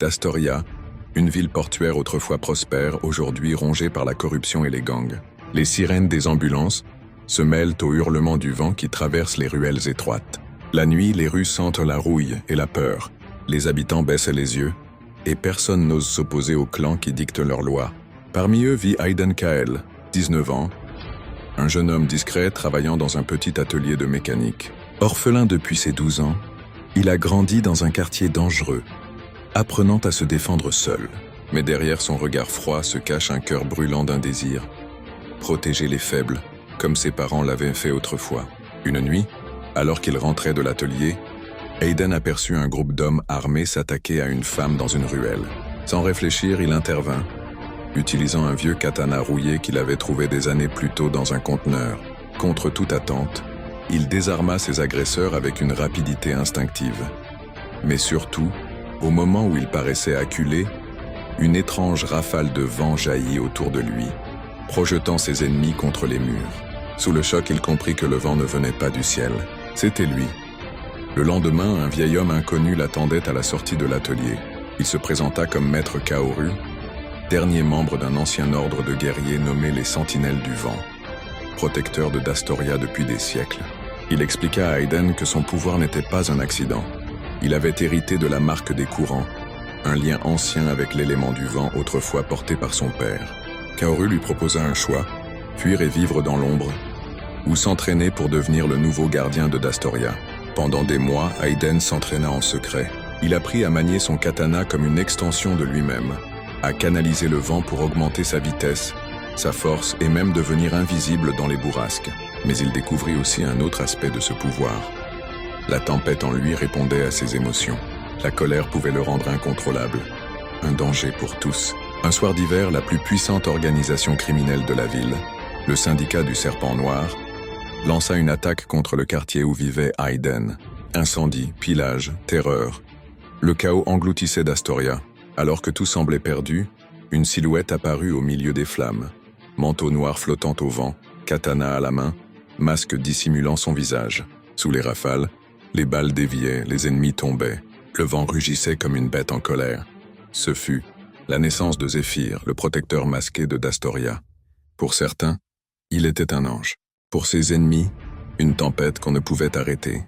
d'Astoria, une ville portuaire autrefois prospère, aujourd'hui rongée par la corruption et les gangs. Les sirènes des ambulances se mêlent aux hurlements du vent qui traverse les ruelles étroites. La nuit, les rues sentent la rouille et la peur. Les habitants baissent les yeux, et personne n'ose s'opposer aux clans qui dictent leurs lois. Parmi eux vit Aiden Kael, 19 ans, un jeune homme discret travaillant dans un petit atelier de mécanique. Orphelin depuis ses 12 ans, il a grandi dans un quartier dangereux, apprenant à se défendre seul. Mais derrière son regard froid se cache un cœur brûlant d'un désir: protéger les faibles, comme ses parents l'avaient fait autrefois. Une nuit, alors qu'il rentrait de l'atelier, Aiden aperçut un groupe d'hommes armés s'attaquer à une femme dans une ruelle. Sans réfléchir, il intervint, utilisant un vieux katana rouillé qu'il avait trouvé des années plus tôt dans un conteneur. Contre toute attente, il désarma ses agresseurs avec une rapidité instinctive. Mais surtout, au moment où il paraissait acculé, une étrange rafale de vent jaillit autour de lui, projetant ses ennemis contre les murs. Sous le choc, il comprit que le vent ne venait pas du ciel. C'était lui. Le lendemain, un vieil homme inconnu l'attendait à la sortie de l'atelier. Il se présenta comme maître Kaoru, dernier membre d'un ancien ordre de guerriers nommé les Sentinelles du Vent, protecteur de d'Astoria depuis des siècles. Il expliqua à Aiden que son pouvoir n'était pas un accident. Il avait hérité de la marque des courants, un lien ancien avec l'élément du vent autrefois porté par son père. Kaoru lui proposa un choix: fuir et vivre dans l'ombre, ou s'entraîner pour devenir le nouveau gardien de d'Astoria. Pendant des mois, Aiden s'entraîna en secret. Il apprit à manier son katana comme une extension de lui-même, à canaliser le vent pour augmenter sa vitesse, sa force et même devenir invisible dans les bourrasques. Mais il découvrit aussi un autre aspect de ce pouvoir. La tempête en lui répondait à ses émotions. La colère pouvait le rendre incontrôlable, un danger pour tous. Un soir d'hiver, la plus puissante organisation criminelle de la ville, le syndicat du Serpent Noir, lança une attaque contre le quartier où vivait Aiden. Incendie, pillage, terreur. Le chaos engloutissait d'Astoria. Alors que tout semblait perdu, une silhouette apparut au milieu des flammes. Manteau noir flottant au vent, katana à la main, masque dissimulant son visage. Sous les rafales, les balles déviaient, les ennemis tombaient. Le vent rugissait comme une bête en colère. Ce fut la naissance de Zéphyr, le protecteur masqué de d'Astoria. Pour certains, il était un ange. Pour ses ennemis, une tempête qu'on ne pouvait arrêter.